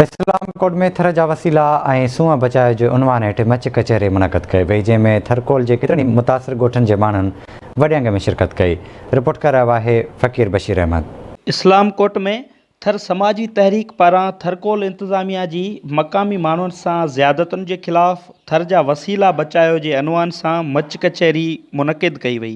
इस्लाम court में थर जा वसीला ऐं सूंहं बचाव जो उनवान हेठि मच कचहरी मुनक़द कई वई, जंहिंमें थरकोल जे केतिरनि ई मुतासिर ॻोठनि जे माण्हुनि वॾे अंग में शिरकत कई। रिपोर्ट करे रहियो आहे फ़क़ीर बशीर अहमद। इस्लाम कोर्ट में थर समाजी तहरीक पारां थरकोल इंतज़ामिया जी मक़ामी माण्हुनि सां ज़्यादतुनि जे ख़िलाफ़ थर जा वसीला बचायो जे अनवान सां मच कचहरी मुनक़िद कई वई।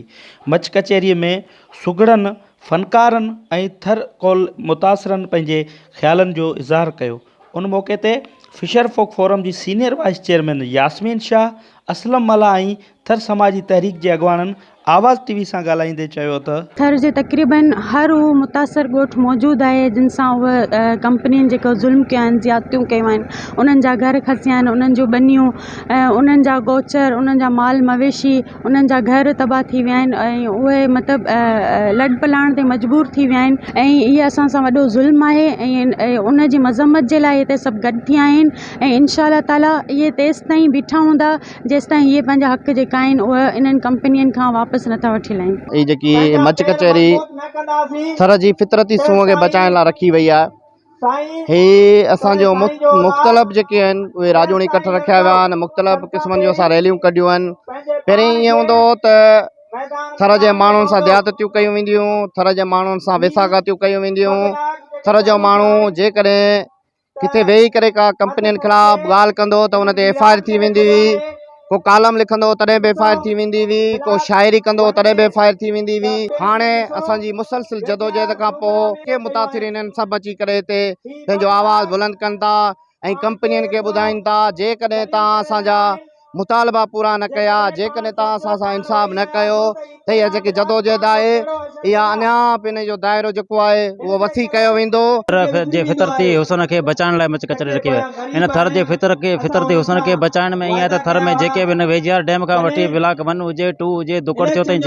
मच कचहरीअ में सुगड़नि फ़नकारनि ऐं थरकोल मुतासिरनि पंहिंजे ख़्यालनि जो इज़हार कयो। उन मौक़े ते फिशर फोक फोरम जी senior vice chairman Yasmeen Shah, Aslam Mallah ऐं थर समाजी तहरीक जे अॻवाननि आवाज़ टीवी सां ॻाल्हाईंदे चयो त थर जे तक़रीबन हर उहो मुतासिर ॻोठ मौजूदु आहे जिन सां उहे कंपनियुनि जेको ज़ुल्म कया आहिनि, ज़्यादतियूं कयूं आहिनि, उन्हनि जा घर खसिया आहिनि, उन्हनि जूं बनियूं, उन्हनि जा गोचर, उन्हनि जा माल मवेशी, उन्हनि जा घर तबाह थी विया आहिनि ऐं उहे मतिलबु लॾ पलाइण ते मजबूर थी विया आहिनि ऐं इहा असां सां वॾो ज़ुल्म आहे ऐं उन जी मज़म्मत जे लाइ हिते सभु गॾु थी आहिनि ऐं इंशा अल्लाह ताला इहे तेसि ताईं बीठा हूंदा जेसि ताईं इहे पंहिंजा हक़ जेका आहिनि उहे इन्हनि कंपनियुनि खां वापसि नथा वठी लाहिनि। ये जेकी मच कचहरी थर जी फितरती सूंहं खे बचाइण लाइ रखी वई आहे। हे असांजो मुख़्तलिफ़ जेके आहिनि उहे राजोणी कठ रखिया विया आहिनि, मुख़्तलिफ़ क़िस्मनि जो असां रैलियूं कढियूं आहिनि। पहिरीं ईअं हूंदो हो त थर जे माण्हुनि सां ज़्यादतियूं कयूं वेंदियूं, थर जे माण्हुनि सां वेसागातियूं कयूं वेंदियूं। थर जो माण्हू जेकॾहिं किथे वेही करे का कंपनियुनि ख़िलाफ़ ॻाल्हि कंदो त उन ते FIR थी वेंदी हुई, को कालम लिखंदो तॾहिं बि FIR थी वेंदी हुई, को शाइरी कंदो तॾहिं बि FIR थी वेंदी हुई। हाणे असांजी मुसलसिल जदोजहद खां पोइ के मुतासिरीन आहिनि सभु अची करे हिते पंहिंजो आवाज़ बुलंद कनि था ऐं कंपनियुनि खे ॿुधाइनि था जेकॾहिं तव्हां असांजा मुतालबा पूरा न कया, जेकॾहिं तव्हां असां सां इंसाफ़ न कयो त इहा जेकी जदोजहद आहे इहा अञा पिन जो दाइरो जेको आहे उहो वसी कयो वेंदो। जे फितरती हुसन खे बचाइण लाइ मच कचहरी रखी वई। इन थर जे फितरती हुसन खे बचाइण में ईअं त थर में जेके बि वेझियार डैम खां वठी ब्लॉक 1 हुजे 2 हुजे दुकड़ छो ताईं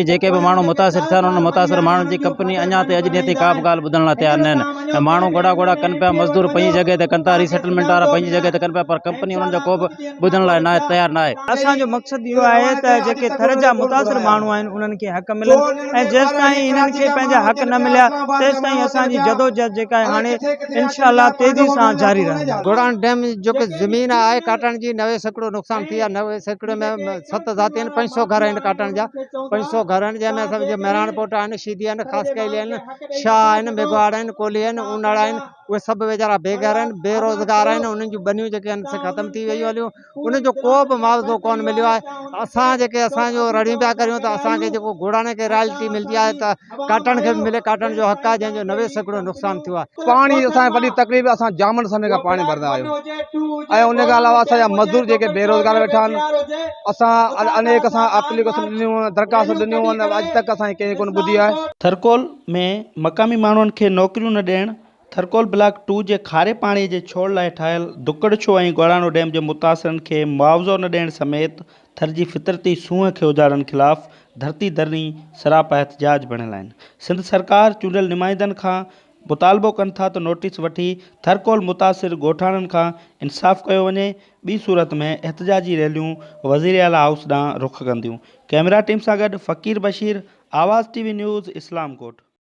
जेके बि माण्हू मुतासिर थिया उन मुतासिर माण्हुनि जी कंपनी अञा ते अॼु ॾींहं ताईं का बि ॻाल्हि ॿुधण लाइ तयारु न आहिनि ऐं माण्हू गोड़ा कनि पिया, मज़दूर पंहिंजी जॻह ते कनि था, रीसेटलमेंट वारा पंहिंजी जॻह ते कनि पिया, पर कंपनी उन्हनि जो को बि ॿुधण लाइ न तयारु न आहे। असांजो मक़सदु इहो आहे त जेके थर जा मुतासिर माण्हू आहिनि उन्हनि खे हक़ मिलनि ऐं जेसि ताईं इन्हनि खे पंहिंजा हक़ न मिलिया तेसि ताईं असांजी जदोजहद जेका आहे हाणे इंशाअल्लाह तेज़ी सां जारी रहंदी। गोड़ान डैम जो कि ज़मीन आहे काटण जी 90 सैकड़ो नुक़सान थी आहे। 90 सैकड़े में 7 ज़ाति आहिनि, 500 घर आहिनि काटण जा, 500 घर आहिनि जंहिंमें असांजे मेहरान पोट आहिनि, शीदी आहिनि, ख़ासि कयली आहिनि, शाह आहिनि, मेघवाड़ आहिनि, कोली आहिनि, ऊनड़ आहिनि, उहे सभु वेचारा बेघर आहिनि, बेरोज़गार आहिनि। उन्हनि जूं बनियूं जेके आहिनि से ख़तमु थी वियूं हलियूं, उन्हनि जो को बि मुआवज़ो कोन मिलियो आहे। असां जेके असांजो रड़ियूं पिया करियूं त असांखे जेको गोड़ाने खे रॉयल्टी मिलंदी आहे त काटण खे बि मिले, काटण जो हक़ आहे जंहिंजो 90 सैकड़ो नुक़सान थियो आहे। पाणी असांजी वॾी तकलीफ़, असां जामन समय खां पाणी भरंदा आहियूं ऐं उन खां अलावा असांजा मज़दूर जेके बेरोज़गार वेठा आहिनि, असां अनेक एप्लीकेशन ॾिनियूं, दरख़्वास्त ॾिनियूं, अॼु तक असांजी कंहिं कोन ॿुधी आहे। थरकोल में मक़ामी माण्हुनि खे नौकरियूं न ॾियणु, थरकोल ब्लॉक 2 जे खारे पाणीअ जे छोड़ लाइ ठहियल दुकड़छो ऐं गोड़ानो डैम जे मुतासिरनि खे मुआवज़ो न ॾियण समेत थर जी फितरती सूंहं खे उजाड़ण ख़िलाफ़ धरती धरणी सरापा एहतजाज बणियल आहिनि। सिंध सरकार चूंडियल नुमाइंदनि खां मुतालबो कनि था त नोटिस वठी थरकोल मुतासिर ॻोठाणनि खां इंसाफ़ कयो वञे, ॿी सूरत में एहतजाजी रैलियूं वज़ीर आला हाउस ॾांहुं रुख़ कंदियूं। कैमरा टीम सां गॾु फ़क़ीर बशीर, आवाज़ टीवी न्यूज़, इस्लाम कोट।